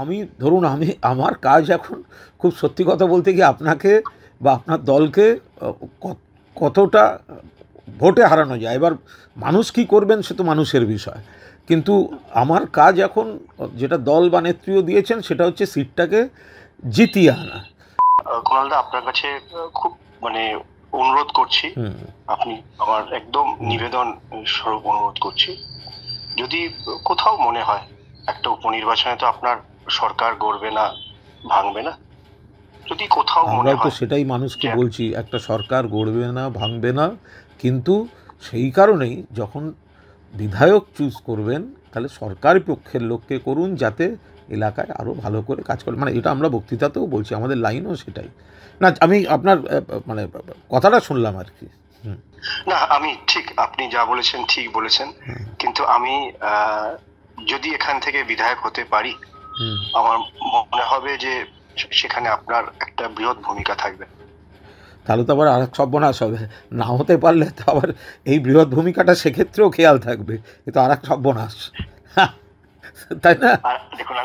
আমি ধরুন আমার কাজ এখন খুব সত্যি কথা বলতে কি আপনাকে বা আপনার দলকে কতটা ভোটে হারানো যায়, এবার মানুষ কী করবেন সে তো মানুষের বিষয়, কিন্তু আমার কাজ এখন যেটা দল বা নেত্রীও দিয়েছেন সেটা হচ্ছে সিটটাকে জিতিয়ে আনা। কুণালদা, আপনার কাছে খুব অনুরোধ করছি, আপনি আমার একদম নিবেদন স্বরূপ অনুরোধ করছি, যদি কোথাও মনে হয় একটা উপনির্বাচনে তো আপনার সরকার গড়বে না, ভাঙবে না, যদি কোথাও মনে হয়, তো সেটাই মানুষকে বলছি, একটা সরকার গড়বে না, ভাঙবে না, কিন্তু সেই কারণেই যখন বিধায়ক চুজ করবেন তাহলে সরকারি পক্ষের লোককে করুন যাতে এলাকায় আরও ভালো করে কাজ করে। এটা আমরা বক্তৃতাতেও বলছি, আমাদের লাইনও সেটাই। না, আমি আপনার কথাটা শুনলাম আর কি। না, আমি ঠিক, আপনি যা বলেছেন ঠিক বলেছেন, কিন্তু আমি যদি এখান থেকে বিধায়ক হতে পারি, আমার মনে হবে যে সেখানে আপনার একটা বৃহৎ ভূমিকা থাকবে। তাহলে তো আবার আর এক সর্বনাশ হবে, না হতে পারলে তো আবার এই বৃহৎ ভূমিকাটা সেক্ষেত্রেও খেয়াল থাকবে, এ তো আর এক সর্বনাশ, তাই না? দেখুন,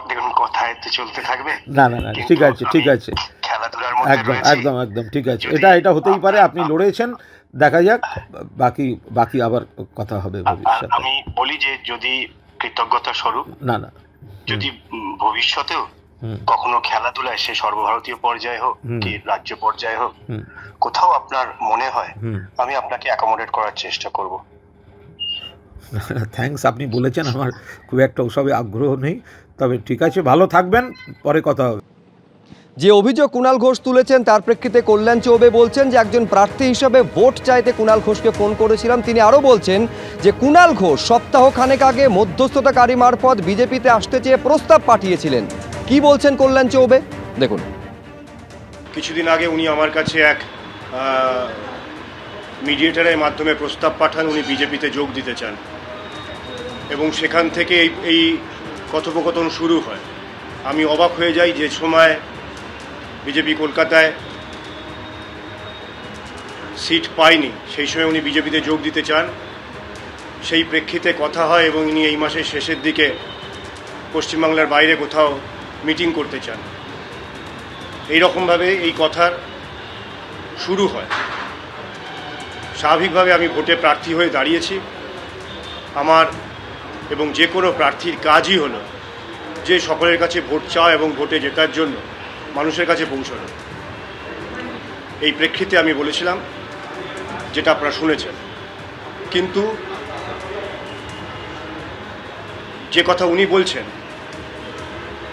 দেখুন কথায় তো চলতে থাকবে। না না না, ঠিক আছে ঠিক আছে, খেলাধুলার মধ্যে একদম একদম একদম ঠিক আছে, এটা হতেই পারে, আপনি লড়েছেন, দেখা যাক, বাকি আবার কথা হবে ভবিষ্যতে। আমি বলি যে যদি কৃতজ্ঞতা স্বরূপ, না না, যদি ভবিষ্যতেও কখনো খেলাধুলায় সে সর্বভারতীয় পর্যায়ে হোক কি রাজ্য পর্যায়ে হোক, কোথাও আপনার মনে হয়, আমি আপনাকে অ্যাকোমোডেট করার চেষ্টা করব। থ্যাঙ্কস, আপনি বলেছেন, আমার খুব একটা ওসবে আগ্রহ নেই, তবে ঠিক আছে, ভালো থাকবেন, পরে কথা হবে। যে অভিযোগ কুণাল ঘোষ তুলেছেন তার প্রেক্ষিতে কল্যাণ চৌবে বলছেন যে একজন প্রার্থী হিসেবে ভোট চাইতে কুণাল ঘোষকে ফোন করেছিলাম। তিনি আরও বলছেন যে কুণাল ঘোষ সপ্তাহখানেক আগে মধ্যস্থতাকারী মারফত বিজেপিতে আসতে চেয়ে প্রস্তাব পাঠিয়েছিলেন। কি বলছেন কল্যাণ চৌবে দেখুন। কিছুদিন আগে উনি আমার কাছে এক মিডিয়েটারের মাধ্যমে প্রস্তাব পাঠান, উনি বিজেপিতে যোগ দিতে চান, এবং সেখান থেকে এই কথোপকথন শুরু হয়। আমি অবাক হয়ে যাই, যে সময় বিজেপি কলকাতায় সিট পায়নি সেই সময় উনি বিজেপিতে যোগ দিতে চান, সেই প্রেক্ষিতে কথা হয়, এবং ইনি এই মাসের শেষের দিকে পশ্চিমবাংলার বাইরে কোথাও মিটিং করতে চান। এইরকমভাবে এই কথার শুরু হয়। স্বাভাবিকভাবে আমি ভোটে প্রার্থী হয়ে দাঁড়িয়েছি। আমার এবং যে কোনো প্রার্থীর কাজই হলো যে সকলের কাছে ভোট চাওয়া এবং ভোটে জেতার জন্য মানুষের কাছে পৌঁছানো। এই প্রেক্ষিতে আমি বলেছিলাম যেটা আপনারা শুনেছেন, কিন্তু যে কথা উনি বলছেন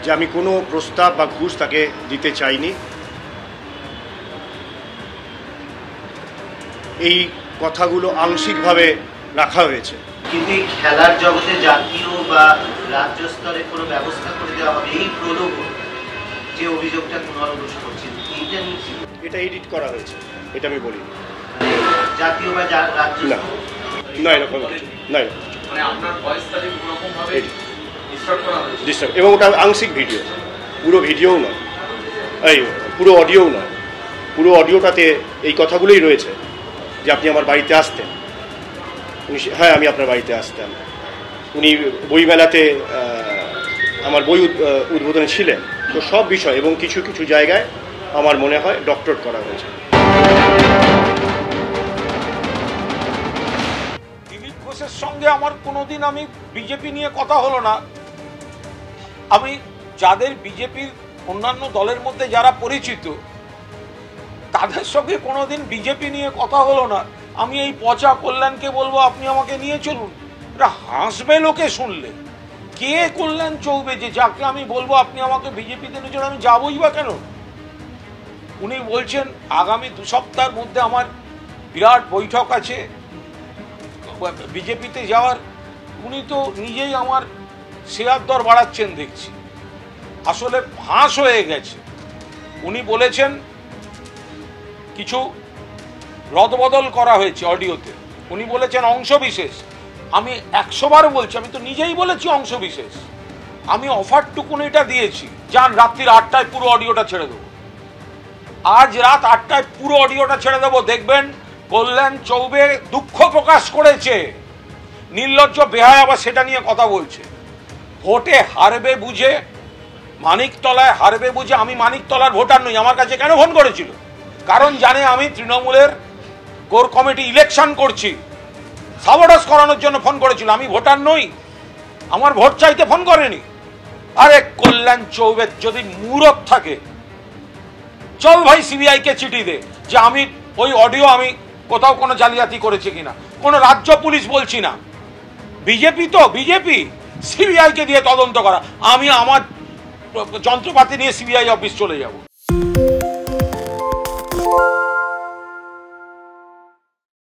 যে আমি কোনো প্রস্তাব বা ঘুষ তাকে দিতে চাইনি, এই কথাগুলো আংশিকভাবে রাখা হয়েছে। কিন্তু এই খেলার জগতে জাতীয় বা রাজ্য স্তরে কোনো ব্যবস্থা করে দেওয়া হবে, এই প্রলোভন যে অভিযোগটা কুণাল ঘোষ করছেন, এটা এডিট করা হয়েছে, এটা আমি বলি জাতীয় বা রাজ্য না, না এরকম না, এবং ওটা আংশিক ভিডিও, পুরো ভিডিওও নয়, এই পুরো অডিওও নয়। পুরো অডিওটাতে এই কথাগুলোই রয়েছে যে আপনি আমার বাড়িতে আসতেন। হ্যাঁ, আমি আপনার বাড়িতে আসতাম। উনি বইমেলাতে আমার বই উদ্বোধনে ছিলেন। তো সব বিষয় এবং কিছু কিছু জায়গায় আমার মনে হয় ডক্টরেট করা হয়েছে। দিলীপ ঘোষের সঙ্গে আমার কোনোদিন আমি বিজেপি নিয়ে কথা হলো না। আমি যাদের বিজেপির অন্যান্য দলের মধ্যে যারা পরিচিত তাদের সঙ্গে কোনোদিন বিজেপি নিয়ে কথা হলো না। আমি এই পচা কল্যাণকে বলবো আপনি আমাকে নিয়ে চলুন, এটা হাসবে লোকে শুনলে। কে কল্যাণ চৌবে যে যাকে আমি বলবো আপনি আমাকে বিজেপিতে নিয়ে চলুন, আমি যাবোই বা কেন? উনি বলছেন আগামী 2 সপ্তাহের মধ্যে আমার বিরাট বৈঠক আছে বিজেপিতে যাওয়ার। উনি তো নিজেই আমার শেয়ার দর বাড়াচ্ছেন দেখছি, আসলে ফাঁস হয়ে গেছে। উনি বলেছেন কিছু রদবদল করা হয়েছে অডিওতে, উনি বলেছেন অংশবিশেষ। আমি 100 বার বলছি, আমি তো নিজেই বলেছি অংশবিশেষ। আমি অফারটুকুনিটা দিয়েছি, যান রাত্রির 8টায় পুরো অডিওটা ছেড়ে দেবো। আজ রাত 8টায় পুরো অডিওটা ছেড়ে দেবো, দেখবেন কল্যাণ চৌবে দুঃখ প্রকাশ করেছে নির্লজ্জ বেহায় আবার সেটা নিয়ে কথা বলছে। ভোটে হারবে বুঝে, মানিকতলায় হারবে বুঝে, আমি মানিকতলার ভোটার নই, আমার কাছে কেন ফোন করেছিল? কারণ জানে আমি তৃণমূলের কোর কমিটি ইলেকশন করছি, সাবোটাস করানোর জন্য ফোন করেছিল। আমি ভোটার নই, আমার ভোট চাইতে ফোন করেনি। আরে কল্যাণ চৌবে যদি মূরখ থাকে, চল ভাই সিবিআই কে চিঠি দে যে আমি ওই অডিও আমি কোথাও কোনো জালিয়াতি করেছি কিনা। কোনো রাজ্য পুলিশ বলছি না, বিজেপি তো বিজেপি, সিবিআই কে দিয়ে তদন্ত করা। আমি আমার যন্ত্রপাতি নিয়ে সিবিআই অফিস চলে যাব।